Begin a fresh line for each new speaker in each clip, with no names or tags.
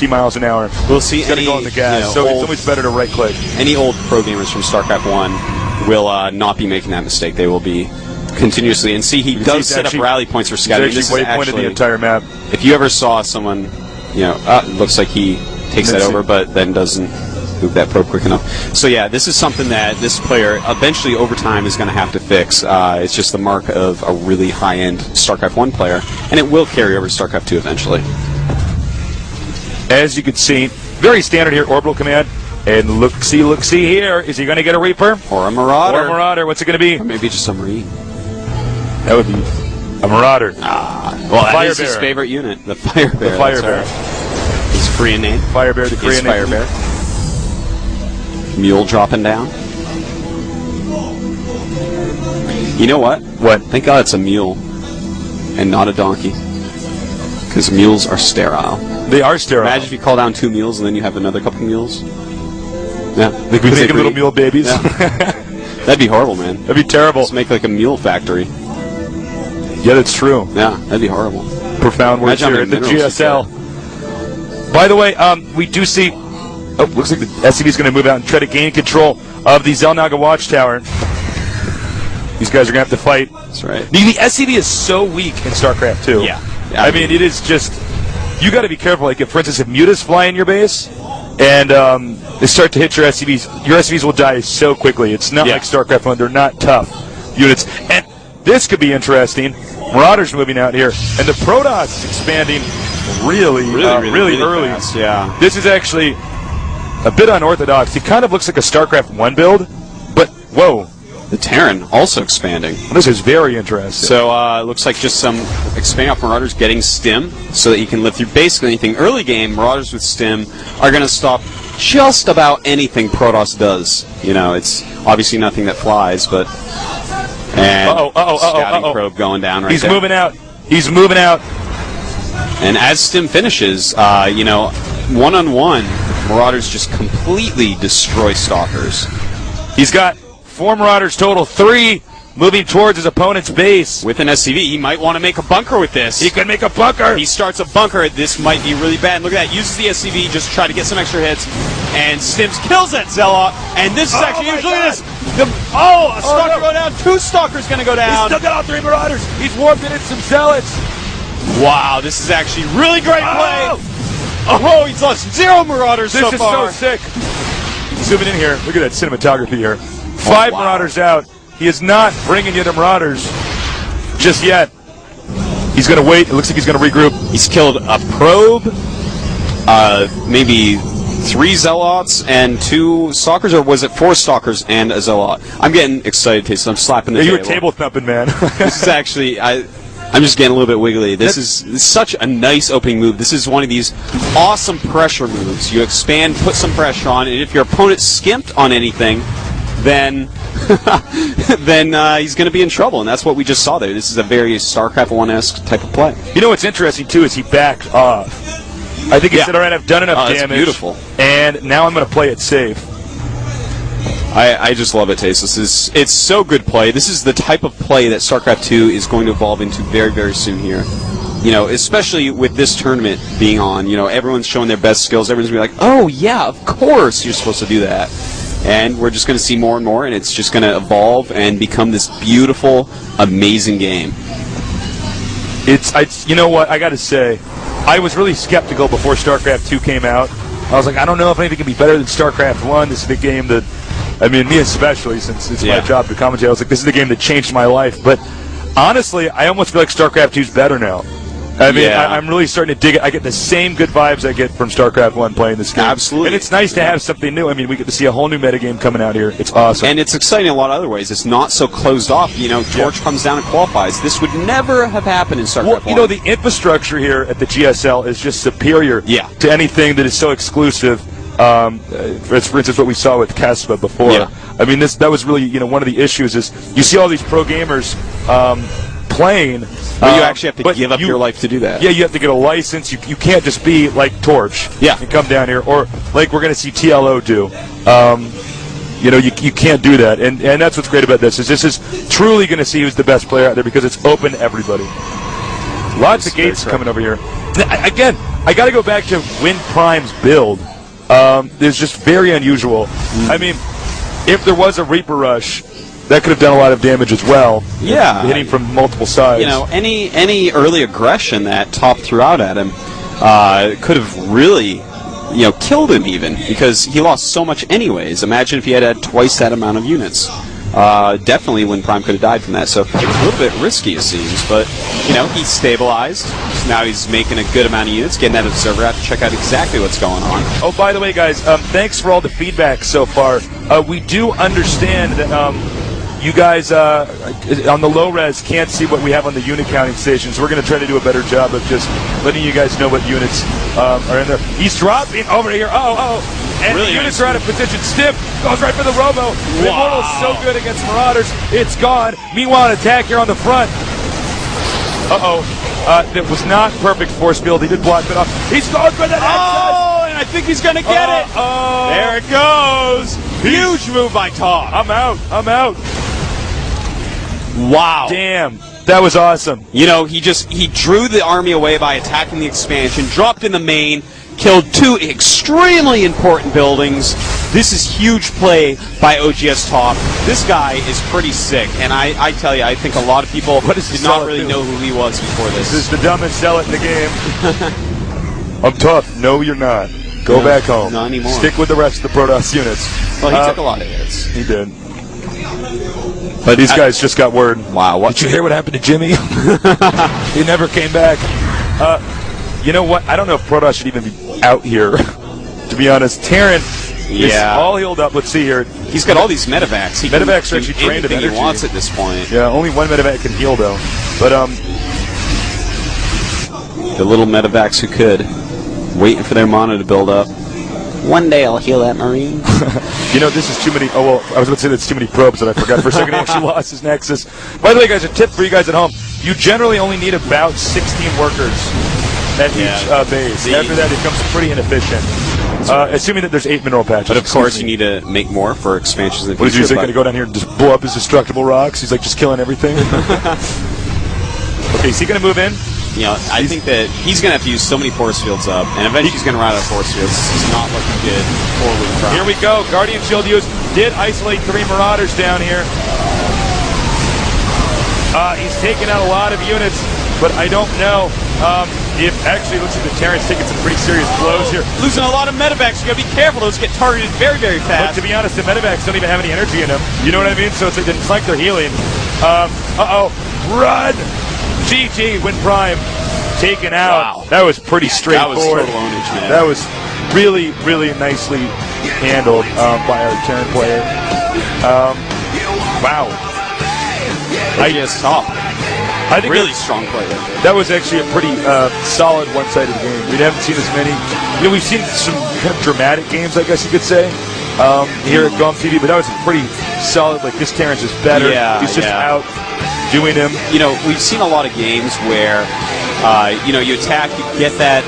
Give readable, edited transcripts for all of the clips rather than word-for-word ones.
50 miles an hour.
We'll see.
He's got to go on the gas, so it's always better to right-click.
Any old pro gamers from StarCraft 1 will not be making that mistake. They will be continuously. And see, he does set up rally points for scouting.
He's actually waypointed the entire map.
If you ever saw someone, it looks like he takes that over, but then doesn't move that probe quick enough. So yeah, this is something that this player eventually over time is going to have to fix. It's just the mark of a really high-end StarCraft 1 player, and it will carry over to StarCraft 2 eventually.
As you can see, very standard here, orbital command. And look, see here. Is he going to get a Reaper?
Or a Marauder.
Or a Marauder. What's it going to be?
Or maybe just a Marine.
That would be a Marauder.
Well, that is his favorite unit, the Fire Bear.
The Fire Bear.
Right. His Korean name.
Fire Bear, the Korean name.
Fire Bear. Mule dropping down. You know what?
What?
Thank God it's a mule and not a donkey. Because mules are sterile.
They are sterile.
Imagine if you call down 2 mules and then you have another couple mules. Yeah.
They could make little mule babies.
Yeah. That'd be horrible, man.
That'd be terrible.
Just make like a mule factory.
Yeah, that's true.
Yeah, that'd be horrible.
Profound words here at the GSL. By the way, we do see... Oh, looks like the SCV is going to move out and try to gain control of the Xel'Naga Watchtower. These guys are going to have to fight.
That's right.
The SCV is so weak in StarCraft 2.
Yeah.
I mean, it is just... You got to be careful. Like, for instance, if mutas fly in your base and they start to hit your SCVs will die so quickly. It's not like StarCraft 1. They're not tough units. And this could be interesting. Marauders moving out here. And the Protoss expanding really early.
Fast, yeah.
This is actually a bit unorthodox. It kind of looks like a StarCraft 1 build, but whoa.
The Terran also expanding.
Well, this is very interesting.
So it looks like just some expanding off Marauders getting stim so that you can live through basically anything. Early game, Marauders with stim are going to stop just about anything Protoss does. It's obviously nothing that flies, but... And scouting probe going down right
He's
there.
moving out. He's moving out.
And as stim finishes, one-on-one, Marauders just completely destroy Stalkers.
He's got 4 Marauders total, 3 moving towards his opponent's base.
With an SCV, he might want to make a bunker with this.
He could make a bunker.
He starts a bunker. This might be really bad. Look at that. Uses the SCV just to try to get some extra hits. And Stims kills that Zealot. And this is actually huge. Look at this. A Stalker go down. 2 Stalkers going to go down.
He's still got all 3 Marauders. He's warped it in some Zealots.
Wow, this is actually really great play. Oh, he's lost 0 Marauders so far.
This is so sick. Zooming in here. Look at that cinematography here. 5 Marauders out. He is not bringing you the Marauders just yet. He's going to wait. It looks like he's going to regroup.
He's killed a probe, maybe 3 Zealots and 2 Stalkers, or was it 4 Stalkers and a Zealot? I'm getting excited, Taste. I'm slapping the table.
You were table thumping, man.
This is actually... I'm just getting a little bit wiggly. This is such a nice opening move. This is one of these awesome pressure moves. You expand, put some pressure on, and if your opponent skimped on anything, then he's going to be in trouble, and that's what we just saw there. This is a very StarCraft 1-esque type of play.
You know what's interesting, too, is he backed off. I think he said, all right, I've done enough damage.
Beautiful.
And now I'm going to play it safe.
I just love it, Tasteless. It's so good play. This is the type of play that StarCraft 2 is going to evolve into very, very soon here. Especially with this tournament being on, everyone's showing their best skills. Everyone's going to be like, oh, yeah, of course you're supposed to do that. And we're just going to see more and more, and it's just going to evolve and become this beautiful, amazing game.
You know what, I got to say, I was really skeptical before StarCraft 2 came out. I was like, I don't know if anything can be better than StarCraft 1. This is the game that, me especially, since it's my job to commentate, I was like, this is the game that changed my life. But honestly, I almost feel like StarCraft 2 is better now. I'm really starting to dig it. I get the same good vibes I get from StarCraft 1 playing this game.
Absolutely.
And it's nice to have something new. We get to see a whole new metagame coming out here. It's awesome.
And it's exciting in a lot of other ways. It's not so closed off. Torch comes down and qualifies. This would never have happened in StarCraft 1.
The infrastructure here at the GSL is just superior to anything that is so exclusive. For instance, what we saw with Kespa before.
Yeah.
That was really, one of the issues is you see all these pro gamers playing.
But you actually have to give up your life to do that.
Yeah, you have to get a license. You can't just be like Torch and come down here, or like we're going to see TLO do. You can't do that, and that's what's great about this. Is this is truly going to see who's the best player out there because it's open to everybody. Lots of gates coming over here. Again, I got to go back to WindPrime's build. It's just very unusual. I mean, if there was a Reaper Rush, that could have done a lot of damage as well.
Yeah.
Hitting from multiple sides.
You know, any early aggression that Top threw out at him could have really, killed him even, because he lost so much anyways. Imagine if he had twice that amount of units. Definitely WindPrime could have died from that, so it's a little bit risky, it seems, but, he stabilized. So now he's making a good amount of units, getting that observer out to check out exactly what's going on.
Oh, by the way, guys, thanks for all the feedback so far. We do understand that you guys on the low res can't see what we have on the unit counting stations. We're going to try to do a better job of just letting you guys know what units are in there. He's dropping over here. And really the units are out of position. Stiff goes right for the Robo. The Immortal's so good against Marauders. It's gone. Meanwhile, an attack here on the front. That was not perfect force field. He did block it off. He's going for that access.
And I think he's going to get it. There it goes. Huge move by Top.
I'm out.
Wow.
Damn. That was awesome.
He drew the army away by attacking the expansion, dropped in the main, killed 2 extremely important buildings. This is huge play by oGsTOP. This guy is pretty sick, and I tell you, I think a lot of people did not really know who he was before this.
This is the dumbest zealot in the game. I'm tough. No, you're not. Go back home.
Not anymore.
Stick with the rest of the Protoss units.
Well, he took a lot of hits.
He did. But these guys just got word.
Wow.
Did you hear what happened to Jimmy? He never came back. You know what? I don't know if Protoss should even be out here, to be honest. Terran is all healed up. Let's see here.
He's got all these medevacs.
Medevacs are actually drained of energy.
He wants at this point.
Yeah, only one medevac can heal, though. But,
the little medevacs who could, waiting for their mana to build up. One day I'll heal that Marine.
This is too many. Oh, well, I was going to say that's too many probes that I forgot for a second. He actually lost his Nexus. By the way, guys, a tip for you guys at home. You generally only need about 16 workers at each base. After that, it becomes pretty inefficient. Assuming that there's 8 mineral patches.
But of course, you need to make more for expansions in the future.
What is he going to go down here and just blow up his destructible rocks? He's like just killing everything. Okay, is he going to move in?
I think that he's going to have to use so many force fields up, and eventually he's going to run out of force fields. This is not looking good for WindPrime.
Here we go. Guardian Shield used. Did isolate 3 Marauders down here. He's taking out a lot of units, but I don't know if actually it looks like the Terran's taking some pretty serious blows here.
Losing a lot of medevacs. You got to be careful. Those get targeted very, very fast.
But to be honest, the medevacs don't even have any energy in them. You know what I mean? So it's like they're healing. Run! GG, WindPrime taken out.
Wow.
That was pretty straightforward.
That was total ownage, man.
That was really, really nicely handled by our Terran player. Wow.
oGsTOP.
I think
really strong play.
That was actually a pretty solid one-sided game. We haven't seen as many. We've seen some kind of dramatic games, I guess you could say, here at GOM TV, but that was a pretty solid. Like, this Terran's just better. He's just out doing him.
We've seen a lot of games where, you attack, you get that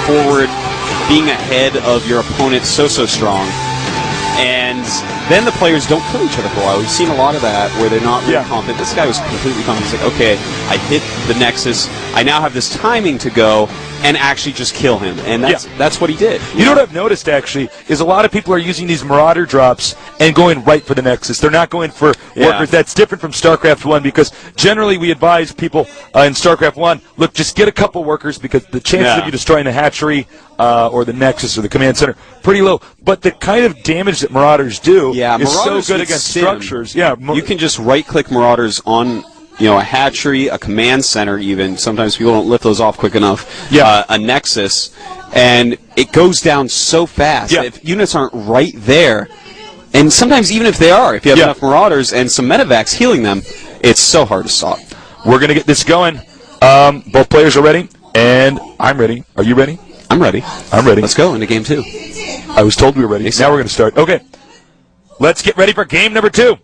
forward, being ahead of your opponent so strong, and then the players don't kill each other for a while. We've seen a lot of that where they're not really confident. This guy was completely confident. He's like, okay, I hit the Nexus. I now have this timing to go and actually just kill him. And that's what he did.
You know what I've noticed, actually, is a lot of people are using these Marauder drops and going right for the Nexus. They're not going for workers. That's different from StarCraft 1 because generally we advise people in StarCraft 1, look, just get a couple workers because the chances of you destroying the hatchery or the Nexus or the command center pretty low. But the kind of damage that Marauders do is so good against structures. Yeah,
you can just right-click Marauders on a hatchery, a command center even. Sometimes people don't lift those off quick enough. A Nexus, and it goes down so fast. If units aren't right there, and sometimes even if they are, if you have enough Marauders and some medevacs healing them, it's so hard to stop.
We're going to get this going. Both players are ready, and I'm ready. Are you ready?
I'm ready.
I'm ready.
Let's go into game 2.
I was told we were ready. Now we're going to start. Okay. Let's get ready for game number 2.